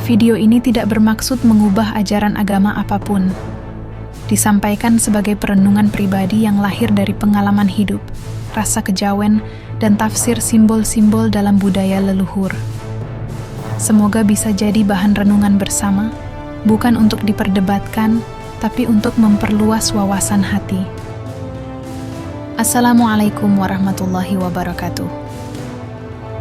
Video ini tidak bermaksud mengubah ajaran agama apapun. Disampaikan sebagai perenungan pribadi yang lahir dari pengalaman hidup, rasa kejawen, dan tafsir simbol-simbol dalam budaya leluhur. Semoga bisa jadi bahan renungan bersama, bukan untuk diperdebatkan, tapi untuk memperluas wawasan hati. Assalamualaikum warahmatullahi wabarakatuh.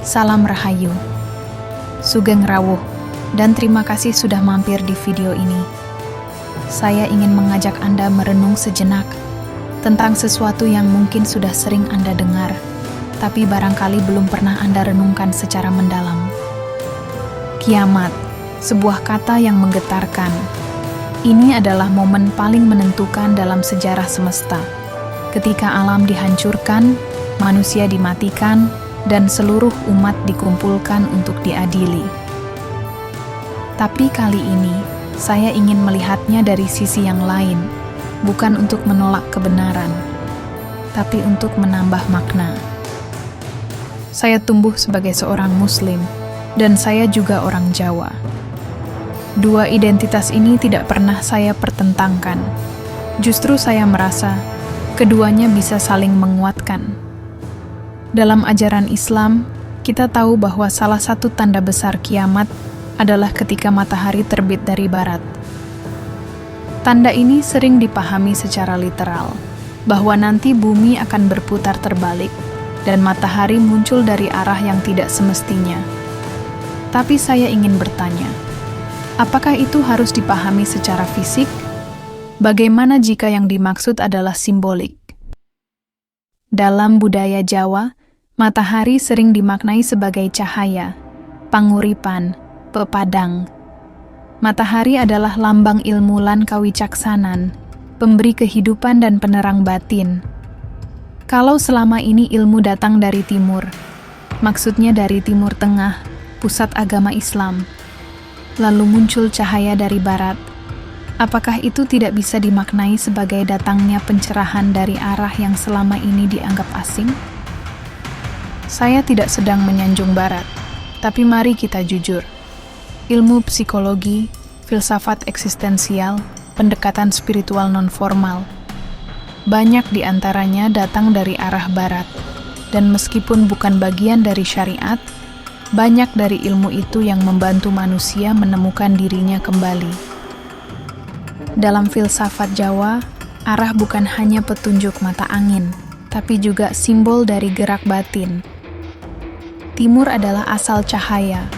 Salam Rahayu, Sugeng Rawuh, dan terima kasih sudah mampir di video ini. Saya ingin mengajak Anda merenung sejenak tentang sesuatu yang mungkin sudah sering Anda dengar, tapi barangkali belum pernah Anda renungkan secara mendalam. Kiamat, sebuah kata yang menggetarkan. Ini adalah momen paling menentukan dalam sejarah semesta. Ketika alam dihancurkan, manusia dimatikan, dan seluruh umat dikumpulkan untuk diadili. Tapi kali ini, saya ingin melihatnya dari sisi yang lain, bukan untuk menolak kebenaran, tapi untuk menambah makna. Saya tumbuh sebagai seorang Muslim, dan saya juga orang Jawa. Dua identitas ini tidak pernah saya pertentangkan. Justru saya merasa keduanya bisa saling menguatkan. Dalam ajaran Islam, kita tahu bahwa salah satu tanda besar kiamat adalah ketika matahari terbit dari barat. Tanda ini sering dipahami secara literal, bahwa nanti bumi akan berputar terbalik dan matahari muncul dari arah yang tidak semestinya. Tapi saya ingin bertanya, apakah itu harus dipahami secara fisik? Bagaimana jika yang dimaksud adalah simbolik? Dalam budaya Jawa, matahari sering dimaknai sebagai cahaya, panguripan, pepadang. Matahari adalah lambang ilmu lan kawicaksanan, pemberi kehidupan dan penerang batin. Kalau selama ini ilmu datang dari timur, maksudnya dari Timur Tengah, pusat agama Islam, lalu muncul cahaya dari barat, apakah itu tidak bisa dimaknai sebagai datangnya pencerahan dari arah yang selama ini dianggap asing? Saya tidak sedang menyanjung barat, tapi mari kita jujur. Ilmu psikologi, filsafat eksistensial, pendekatan spiritual non-formal, banyak di antaranya datang dari arah barat, dan meskipun bukan bagian dari syariat, banyak dari ilmu itu yang membantu manusia menemukan dirinya kembali. Dalam filsafat Jawa, arah bukan hanya petunjuk mata angin, tapi juga simbol dari gerak batin. Timur adalah asal cahaya,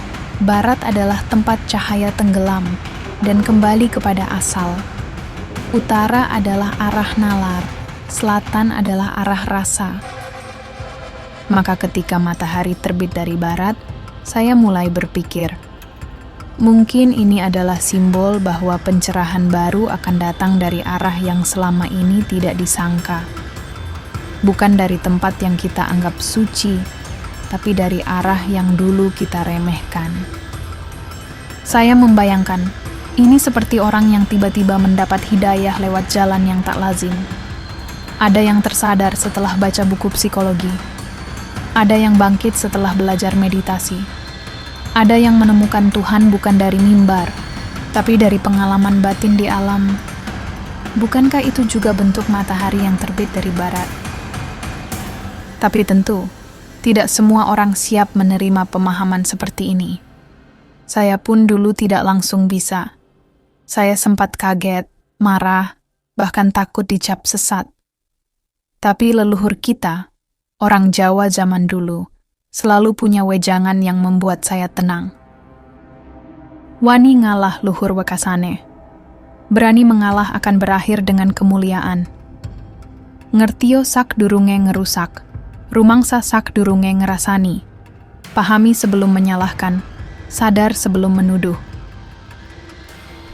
barat adalah tempat cahaya tenggelam dan kembali kepada asal. Utara adalah arah nalar, selatan adalah arah rasa. Maka ketika matahari terbit dari barat, saya mulai berpikir, mungkin ini adalah simbol bahwa pencerahan baru akan datang dari arah yang selama ini tidak disangka. Bukan dari tempat yang kita anggap suci, tapi dari arah yang dulu kita remehkan. Saya membayangkan, ini seperti orang yang tiba-tiba mendapat hidayah lewat jalan yang tak lazim. Ada yang tersadar setelah baca buku psikologi. Ada yang bangkit setelah belajar meditasi. Ada yang menemukan Tuhan bukan dari mimbar, tapi dari pengalaman batin di alam. Bukankah itu juga bentuk matahari yang terbit dari barat? Tapi tentu, tidak semua orang siap menerima pemahaman seperti ini. Saya pun dulu tidak langsung bisa. Saya sempat kaget, marah, bahkan takut dicap sesat. Tapi leluhur kita, orang Jawa zaman dulu, selalu punya wejangan yang membuat saya tenang. Wani ngalah luhur wekasane. Berani mengalah akan berakhir dengan kemuliaan. Ngertio sak durunge ngerusak, rumangsa sak durunge ngerasani. Pahami sebelum menyalahkan, sadar sebelum menuduh.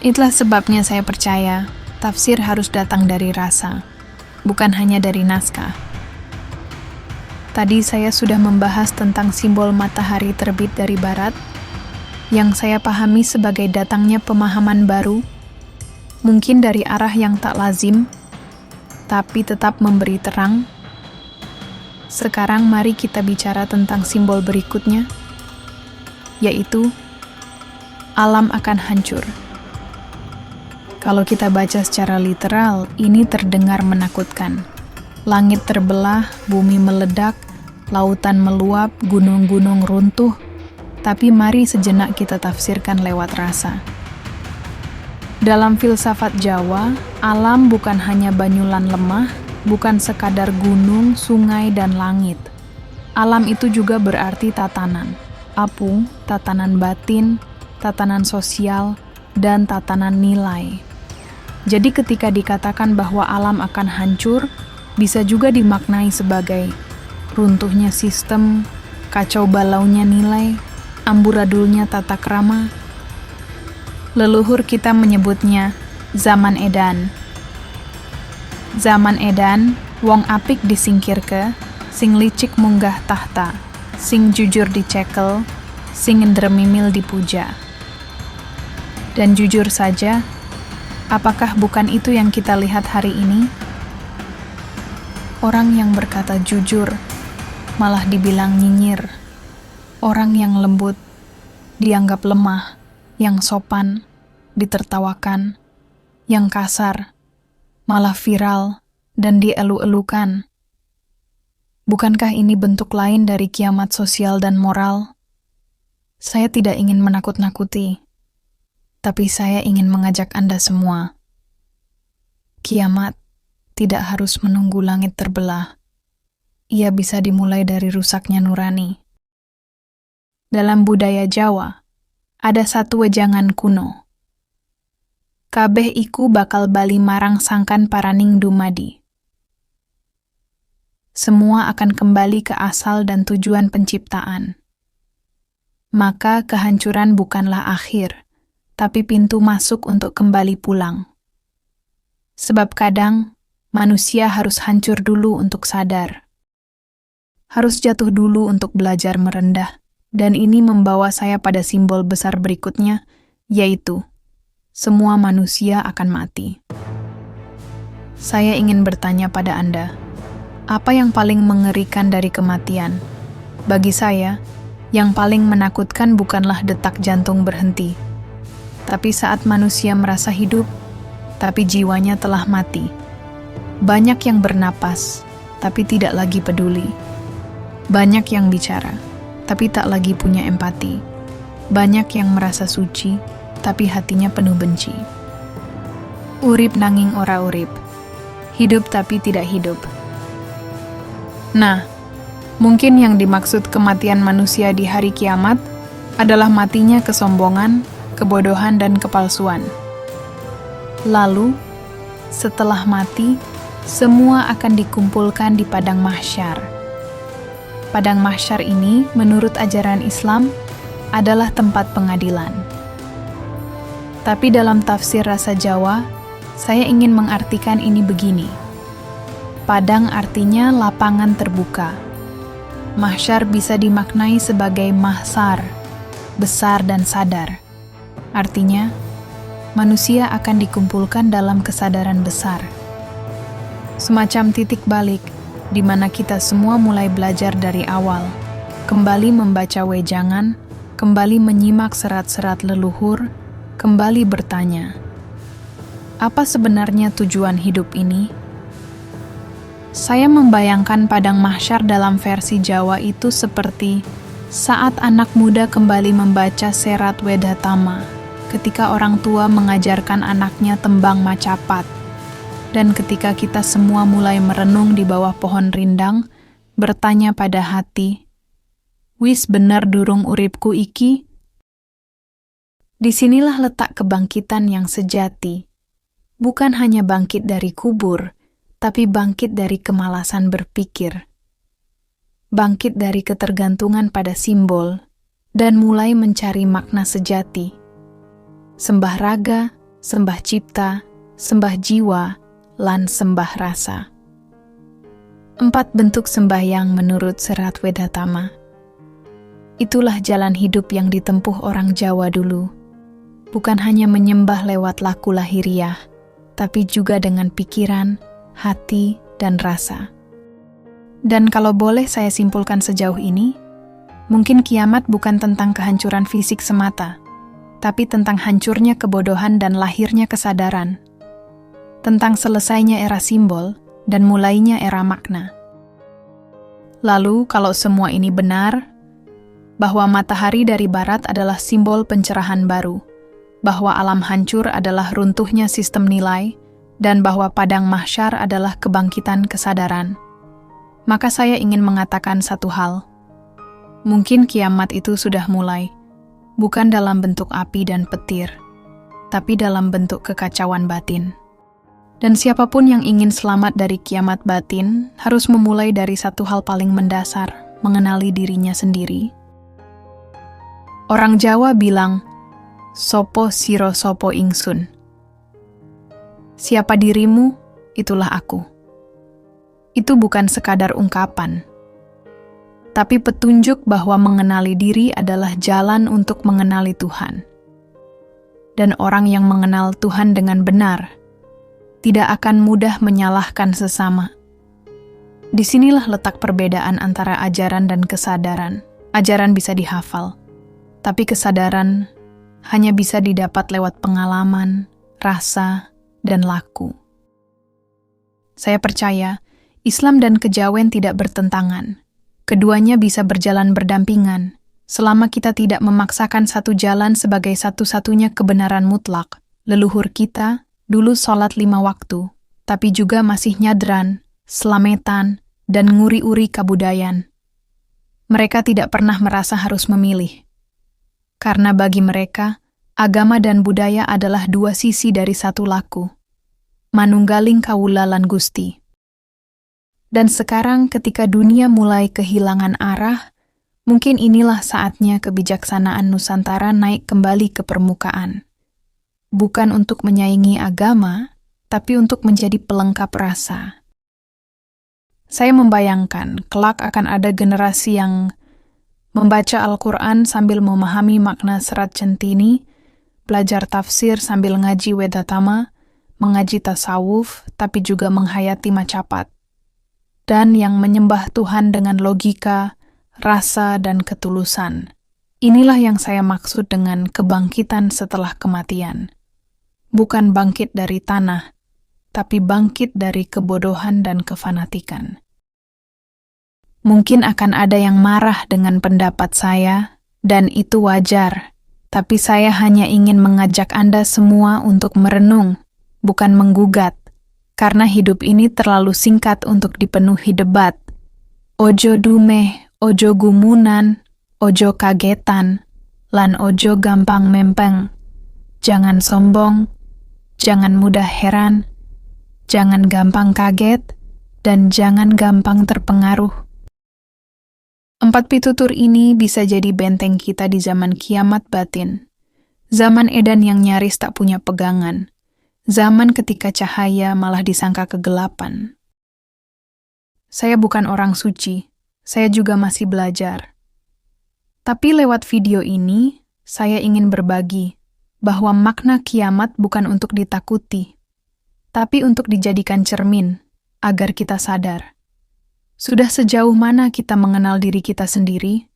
Itulah sebabnya saya percaya, tafsir harus datang dari rasa, bukan hanya dari naskah. Tadi saya sudah membahas tentang simbol matahari terbit dari barat, yang saya pahami sebagai datangnya pemahaman baru, mungkin dari arah yang tak lazim, tapi tetap memberi terang. Sekarang mari kita bicara tentang simbol berikutnya, yaitu alam akan hancur. Kalau kita baca secara literal, ini terdengar menakutkan. Langit terbelah, bumi meledak, lautan meluap, gunung-gunung runtuh. Tapi mari sejenak kita tafsirkan lewat rasa. Dalam filsafat Jawa, alam bukan hanya banyulan lemah, bukan sekadar gunung, sungai, dan langit. Alam itu juga berarti tatanan. Apung, tatanan batin, tatanan sosial, dan tatanan nilai. Jadi ketika dikatakan bahwa alam akan hancur, bisa juga dimaknai sebagai runtuhnya sistem, kacau balaunya nilai, amburadulnya tata krama. Leluhur kita menyebutnya zaman edan. Zaman edan, wong apik disingkirke, sing licik munggah tahta, sing jujur dicekel, sing ndremimil dipuja. Dan jujur saja, apakah bukan itu yang kita lihat hari ini? Orang yang berkata jujur, malah dibilang nyinyir. Orang yang lembut, dianggap lemah, yang sopan, ditertawakan, yang kasar, malah viral, dan dielu-elukan. Bukankah ini bentuk lain dari kiamat sosial dan moral? Saya tidak ingin menakut-nakuti, tapi saya ingin mengajak Anda semua. Kiamat tidak harus menunggu langit terbelah. Ia bisa dimulai dari rusaknya nurani. Dalam budaya Jawa, ada satu wejangan kuno. Kabeh iku bakal bali marang sangkan paraning dumadi. Semua akan kembali ke asal dan tujuan penciptaan. Maka kehancuran bukanlah akhir, tapi pintu masuk untuk kembali pulang. Sebab kadang, manusia harus hancur dulu untuk sadar. Harus jatuh dulu untuk belajar merendah. Dan ini membawa saya pada simbol besar berikutnya, yaitu semua manusia akan mati. Saya ingin bertanya pada Anda, apa yang paling mengerikan dari kematian? Bagi saya, yang paling menakutkan bukanlah detak jantung berhenti, tapi saat manusia merasa hidup, tapi jiwanya telah mati. Banyak yang bernapas, tapi tidak lagi peduli. Banyak yang bicara, tapi tak lagi punya empati. Banyak yang merasa suci, tapi hatinya penuh benci. Urip nanging ora urip. Hidup tapi tidak hidup. Nah, mungkin yang dimaksud kematian manusia di hari kiamat adalah matinya kesombongan, kebodohan, dan kepalsuan. Lalu, setelah mati, semua akan dikumpulkan di padang mahsyar. Padang mahsyar ini, menurut ajaran Islam, adalah tempat pengadilan. Tapi dalam tafsir rasa Jawa, saya ingin mengartikan ini begini. Padang artinya lapangan terbuka. Mahsyar bisa dimaknai sebagai mahsar, besar dan sadar. Artinya, manusia akan dikumpulkan dalam kesadaran besar. Semacam titik balik, di mana kita semua mulai belajar dari awal, kembali membaca wejangan, kembali menyimak serat-serat leluhur, kembali bertanya, apa sebenarnya tujuan hidup ini? Saya membayangkan padang mahsyar dalam versi Jawa itu seperti saat anak muda kembali membaca serat Wedatama, ketika orang tua mengajarkan anaknya tembang macapat, dan ketika kita semua mulai merenung di bawah pohon rindang, bertanya pada hati, wis bener durung uripku iki? Disinilah letak kebangkitan yang sejati. Bukan hanya bangkit dari kubur, tapi bangkit dari kemalasan berpikir. Bangkit dari ketergantungan pada simbol, dan mulai mencari makna sejati. Sembah raga, sembah cipta, sembah jiwa, lan sembah rasa. 4 bentuk sembahyang menurut serat Wedatama. Itulah jalan hidup yang ditempuh orang Jawa dulu. Bukan hanya menyembah lewat laku lahiriah, tapi juga dengan pikiran, hati, dan rasa. Dan kalau boleh saya simpulkan sejauh ini, mungkin kiamat bukan tentang kehancuran fisik semata, tapi tentang hancurnya kebodohan dan lahirnya kesadaran, tentang selesainya era simbol dan mulainya era makna. Lalu, kalau semua ini benar, bahwa matahari dari barat adalah simbol pencerahan baru, bahwa alam hancur adalah runtuhnya sistem nilai, dan bahwa padang mahsyar adalah kebangkitan kesadaran, maka saya ingin mengatakan satu hal. Mungkin kiamat itu sudah mulai, bukan dalam bentuk api dan petir, tapi dalam bentuk kekacauan batin. Dan siapapun yang ingin selamat dari kiamat batin harus memulai dari satu hal paling mendasar, mengenali dirinya sendiri. Orang Jawa bilang, sopo siro sopo ingsun. Siapa dirimu, itulah aku. Itu bukan sekadar ungkapan, tapi petunjuk bahwa mengenali diri adalah jalan untuk mengenali Tuhan. Dan orang yang mengenal Tuhan dengan benar tidak akan mudah menyalahkan sesama. Disinilah letak perbedaan antara ajaran dan kesadaran. Ajaran bisa dihafal, tapi kesadaran hanya bisa didapat lewat pengalaman, rasa, dan laku. Saya percaya Islam dan kejawen tidak bertentangan. Keduanya bisa berjalan berdampingan, selama kita tidak memaksakan satu jalan sebagai satu-satunya kebenaran mutlak. Leluhur kita dulu sholat 5 waktu, tapi juga masih nyadran, selametan, dan nguri-uri kabudayan. Mereka tidak pernah merasa harus memilih. Karena bagi mereka, agama dan budaya adalah dua sisi dari satu laku. Manunggaling kawula lan Gusti. Dan sekarang ketika dunia mulai kehilangan arah, mungkin inilah saatnya kebijaksanaan Nusantara naik kembali ke permukaan. Bukan untuk menyaingi agama, tapi untuk menjadi pelengkap rasa. Saya membayangkan kelak akan ada generasi yang membaca Al-Quran sambil memahami makna serat centini, belajar tafsir sambil ngaji Wedatama, mengaji tasawuf, tapi juga menghayati macapat, dan yang menyembah Tuhan dengan logika, rasa, dan ketulusan. Inilah yang saya maksud dengan kebangkitan setelah kematian. Bukan bangkit dari tanah, tapi bangkit dari kebodohan dan kefanatikan. Mungkin akan ada yang marah dengan pendapat saya, dan itu wajar, tapi saya hanya ingin mengajak Anda semua untuk merenung, bukan menggugat, karena hidup ini terlalu singkat untuk dipenuhi debat. Ojo dumeh, ojo gumunan, ojo kagetan, lan ojo gampang mempeng. Jangan sombong, jangan mudah heran, jangan gampang kaget, dan jangan gampang terpengaruh. 4 pitutur ini bisa jadi benteng kita di zaman kiamat batin, zaman edan yang nyaris tak punya pegangan, zaman ketika cahaya malah disangka kegelapan. Saya bukan orang suci, saya juga masih belajar. Tapi lewat video ini, saya ingin berbagi bahwa makna kiamat bukan untuk ditakuti, tapi untuk dijadikan cermin, agar kita sadar. Sudah sejauh mana kita mengenal diri kita sendiri?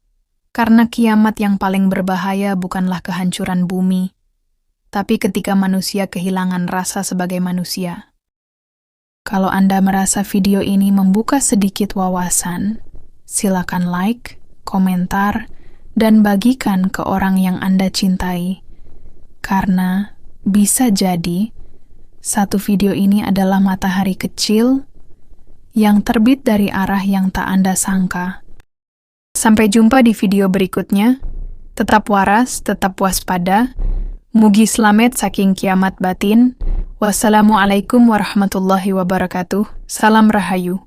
Karena kiamat yang paling berbahaya bukanlah kehancuran bumi, tapi ketika manusia kehilangan rasa sebagai manusia. Kalau Anda merasa video ini membuka sedikit wawasan, silakan like, komentar, dan bagikan ke orang yang Anda cintai. Karena bisa jadi satu video ini adalah matahari kecil yang terbit dari arah yang tak Anda sangka. Sampai jumpa di video berikutnya. Tetap waras, tetap waspada. Mugi selamat saking kiamat batin. Wassalamualaikum warahmatullahi wabarakatuh. Salam Rahayu.